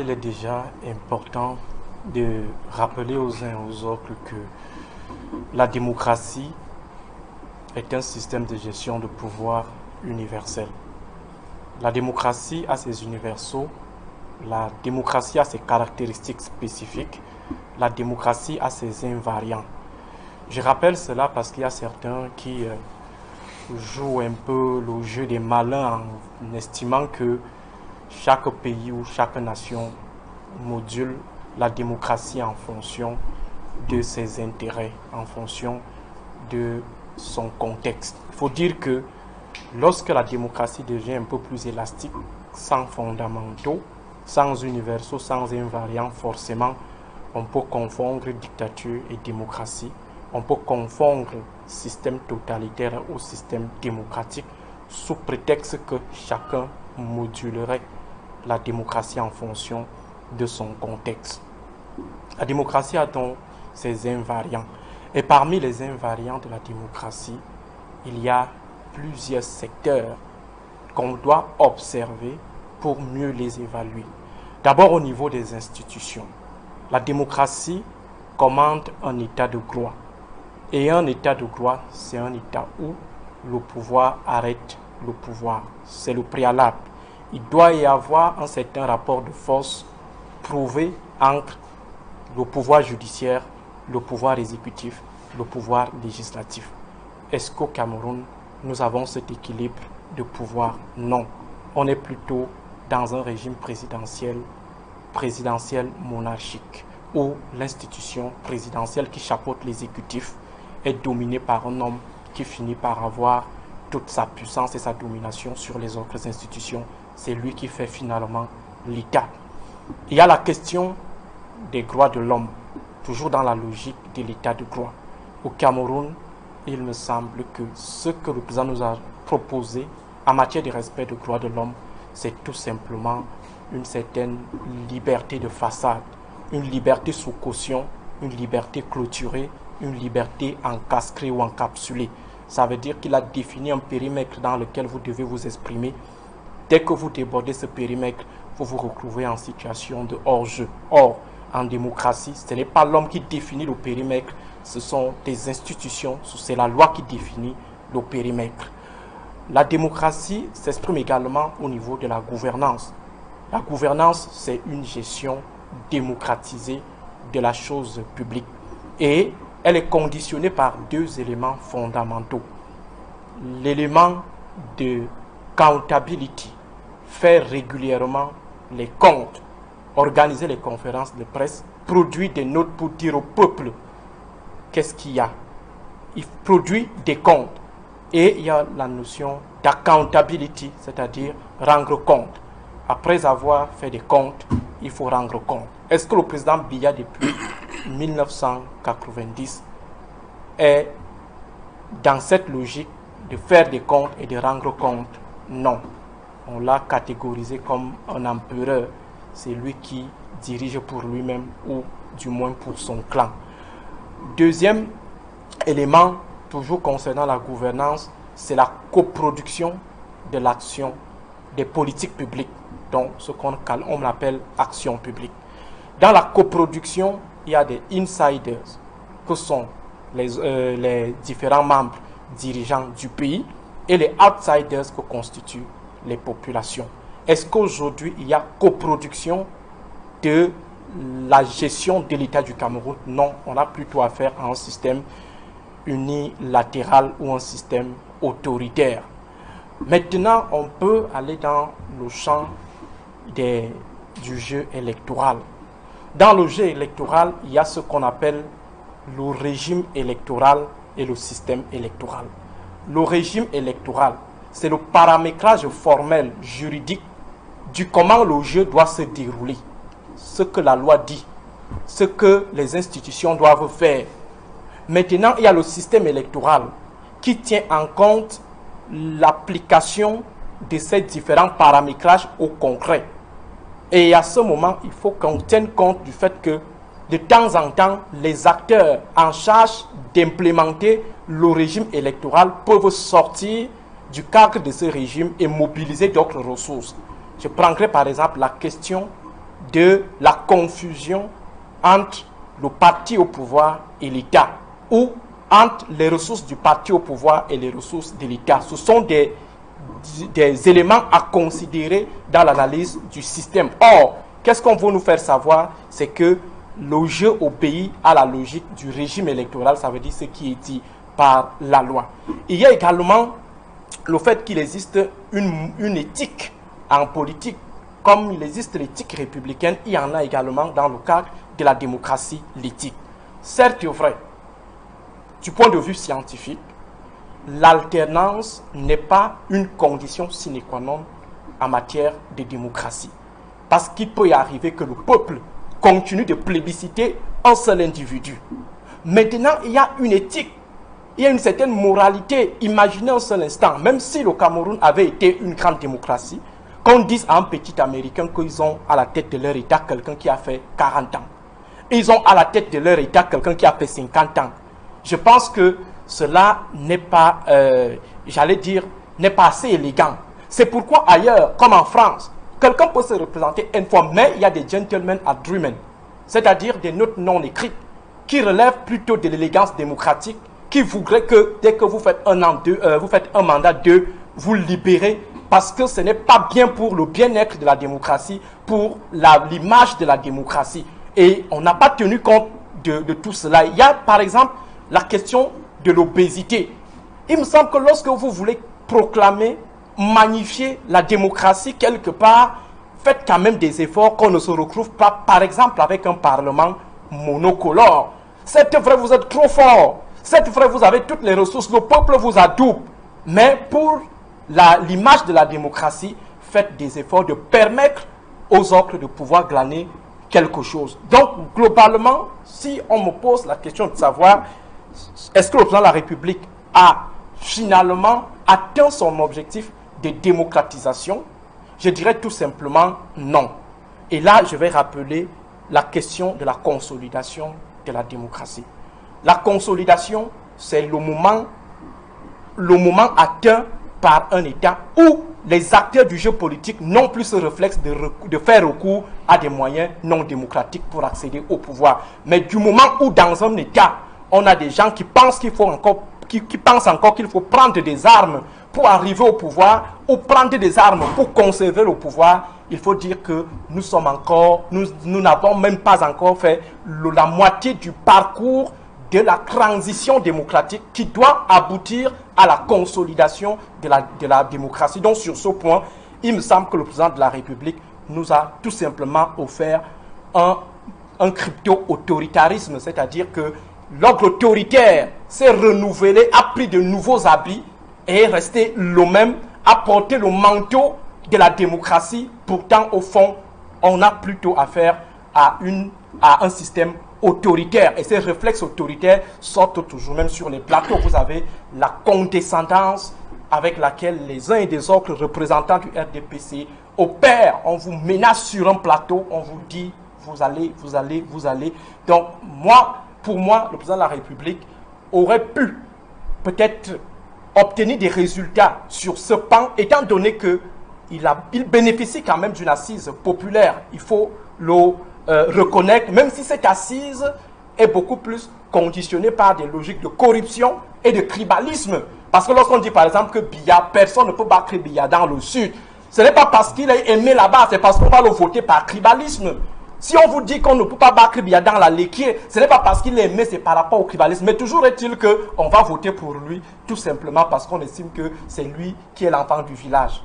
Il est déjà important de rappeler aux uns et aux autres que la démocratie est un système de gestion de pouvoir universel. La démocratie a ses universaux, la démocratie a ses caractéristiques spécifiques, la démocratie a ses invariants. Je rappelle cela parce qu'il y a certains qui jouent un peu le jeu des malins en estimant que chaque pays ou chaque nation module la démocratie en fonction de ses intérêts, en fonction de son contexte. Il faut dire que lorsque la démocratie devient un peu plus élastique, sans fondamentaux, sans universaux, sans invariants, forcément, on peut confondre dictature et démocratie. On peut confondre système totalitaire au système démocratique sous prétexte que chacun modulerait la démocratie en fonction de son contexte. La démocratie a donc ses invariants. Et parmi les invariants de la démocratie, il y a plusieurs secteurs qu'on doit observer pour mieux les évaluer. D'abord au niveau des institutions. La démocratie commande un état de droit. Et un état de droit, c'est un état où le pouvoir arrête le pouvoir. C'est le préalable. Il doit y avoir un certain rapport de force prouvé entre le pouvoir judiciaire, le pouvoir exécutif, le pouvoir législatif. Est-ce qu'au Cameroun, nous avons cet équilibre de pouvoir? Non. On est plutôt dans un régime présidentiel monarchique, où l'institution présidentielle qui chapeaute l'exécutif est dominée par un homme qui finit par avoir toute sa puissance et sa domination sur les autres institutions. C'est lui qui fait finalement l'État. Il y a la question des droits de l'homme, toujours dans la logique de l'État de droit. Au Cameroun, il me semble que ce que le président nous a proposé en matière de respect des droits de l'homme, c'est tout simplement une certaine liberté de façade, une liberté sous caution, une liberté clôturée, une liberté encastrée ou encapsulée. Ça veut dire qu'il a défini un périmètre dans lequel vous devez vous exprimer. Dès que vous débordez ce périmètre, vous vous retrouvez en situation de hors-jeu. Or, en démocratie, ce n'est pas l'homme qui définit le périmètre, ce sont des institutions, c'est la loi qui définit le périmètre. La démocratie s'exprime également au niveau de la gouvernance. La gouvernance, c'est une gestion démocratisée de la chose publique. Et elle est conditionnée par deux éléments fondamentaux. L'élément de accountability, faire régulièrement les comptes, organiser les conférences de presse, produire des notes pour dire au peuple qu'est-ce qu'il y a. Il produit des comptes. Et il y a la notion d'accountability, c'est-à-dire rendre compte. Après avoir fait des comptes, il faut rendre compte. Est-ce que le président Biya, depuis 1990, est dans cette logique de faire des comptes et de rendre compte? Non. On l'a catégorisé comme un empereur. C'est lui qui dirige pour lui-même ou du moins pour son clan. Deuxième élément, toujours concernant la gouvernance, c'est la coproduction de l'action des politiques publiques, donc ce qu'on appelle action publique. Dans la coproduction, il y a des insiders que sont les différents membres dirigeants du pays et les outsiders que constituent les populations. Est-ce qu'aujourd'hui, il y a coproduction de la gestion de l'État du Cameroun? Non, on a plutôt affaire à un système unilatéral ou un système autoritaire. Maintenant, on peut aller dans le champ du jeu électoral. Dans le jeu électoral, il y a ce qu'on appelle le régime électoral et le système électoral. Le régime électoral, c'est le paramétrage formel, juridique, du comment le jeu doit se dérouler. Ce que la loi dit, ce que les institutions doivent faire. Maintenant, il y a le système électoral qui tient en compte l'application de ces différents paramétrages au concret. Et à ce moment, il faut qu'on tienne compte du fait que de temps en temps, les acteurs en charge d'implémenter le régime électoral peuvent sortir du cadre de ce régime et mobiliser d'autres ressources. Je prendrai par exemple la question de la confusion entre le parti au pouvoir et l'État, ou entre les ressources du parti au pouvoir et les ressources de l'État. Ce sont des éléments à considérer dans l'analyse du système. Or, qu'est-ce qu'on veut nous faire savoir? C'est que le jeu obéit à la logique du régime électoral, ça veut dire ce qui est dit par la loi. Il y a également le fait qu'il existe une éthique en politique, comme il existe l'éthique républicaine, il y en a également dans le cadre de la démocratie, l'éthique. Certes, c'est vrai, du point de vue scientifique, l'alternance n'est pas une condition sine qua non en matière de démocratie. Parce qu'il peut y arriver que le peuple continue de plébisciter un seul individu. Maintenant, il y a une éthique, il y a une certaine moralité. Imaginez un seul instant, même si le Cameroun avait été une grande démocratie, qu'on dise à un petit Américain qu'ils ont à la tête de leur État quelqu'un qui a fait 40 ans. Ils ont à la tête de leur État quelqu'un qui a fait 50 ans. Je pense que cela n'est pas, j'allais dire, n'est pas assez élégant. C'est pourquoi ailleurs, comme en France, quelqu'un peut se représenter une fois, mais il y a des gentlemen agreements, c'est-à-dire des notes non écrites, qui relèvent plutôt de l'élégance démocratique, qui voudraient que dès que vous faites vous faites un mandat 2, vous libérez, parce que ce n'est pas bien pour le bien-être de la démocratie, pour l'image de la démocratie. Et on n'a pas tenu compte de tout cela. Il y a par exemple la question de l'obésité. Il me semble que lorsque vous voulez proclamer, magnifier la démocratie quelque part, faites quand même des efforts qu'on ne se retrouve pas, par exemple, avec un parlement monocolore. C'est vrai, vous êtes trop fort. C'est vrai, vous avez toutes les ressources. Le peuple vous adoube. Mais pour l'image de la démocratie, faites des efforts de permettre aux autres de pouvoir glaner quelque chose. Donc, globalement, si on me pose la question de savoir est-ce que le président de la République a finalement atteint son objectif de démocratisation, je dirais tout simplement non. Et là, je vais rappeler la question de la consolidation de la démocratie. La consolidation, c'est le moment atteint par un État où les acteurs du jeu politique n'ont plus ce réflexe de faire recours à des moyens non démocratiques pour accéder au pouvoir. Mais du moment où dans un État, on a des gens qui pensent qu'il faut encore, qui pensent encore qu'il faut prendre des armes pour arriver au pouvoir ou prendre des armes pour conserver le pouvoir, il faut dire que nous sommes encore, nous n'avons même pas encore fait la moitié du parcours de la transition démocratique qui doit aboutir à la consolidation de la démocratie. Donc sur ce point, il me semble que le président de la République nous a tout simplement offert un crypto-autoritarisme, c'est-à-dire que l'ordre autoritaire s'est renouvelé, a pris de nouveaux habits et est resté le même, a porté le manteau de la démocratie. Pourtant, au fond, on a plutôt affaire à un système autoritaire. Et ces réflexes autoritaires sortent toujours, même sur les plateaux. Vous avez la condescendance avec laquelle les uns et des autres représentants du RDPC opèrent. On vous menace sur un plateau, on vous dit vous allez, vous allez, vous allez. Donc, pour moi, le président de la République aurait pu peut-être obtenir des résultats sur ce pan, étant donné qu'il bénéficie quand même d'une assise populaire. Il faut le reconnaître, même si cette assise est beaucoup plus conditionnée par des logiques de corruption et de tribalisme. Parce que lorsqu'on dit par exemple que Biya, personne ne peut battre Biya dans le sud, ce n'est pas parce qu'il est aimé là-bas, c'est parce qu'on va le voter par tribalisme. Si on vous dit qu'on ne peut pas battre Biya dans la Léquier, ce n'est pas parce qu'il est aimé, c'est par rapport au tribalisme. Mais toujours est-il qu'on va voter pour lui, tout simplement parce qu'on estime que c'est lui qui est l'enfant du village.